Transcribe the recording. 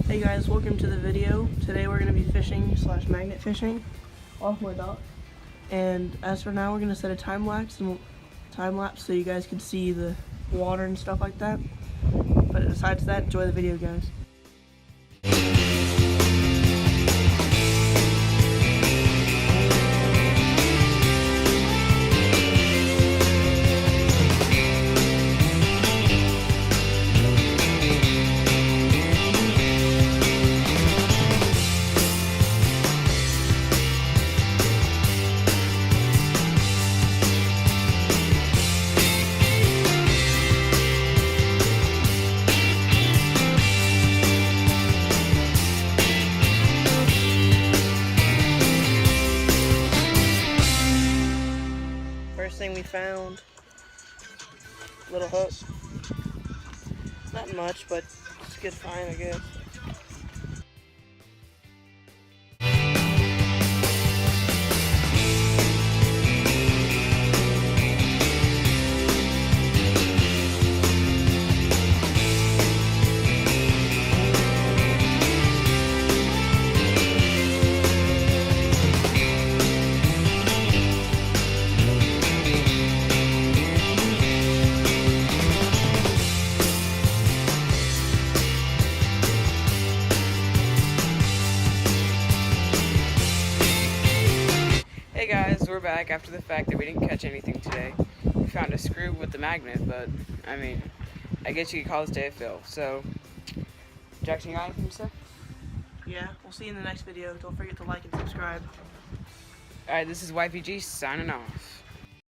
Hey guys, welcome to the video. Today we're going to be fishing / magnet fishing off my dock. And as for now, we're going to set a time lapse so you guys can see the water and stuff like that. But besides that, enjoy the video, guys. First thing we found, little hook. Not much, but it's a good find, I guess. Hey guys, we're back after the fact that we didn't catch anything today. We found a screw with the magnet, but I mean, I guess you could call this day a fail. So, Jackson, you got anything to say? Yeah, we'll see you in the next video. Don't forget to like and subscribe. Alright, this is YPG signing off.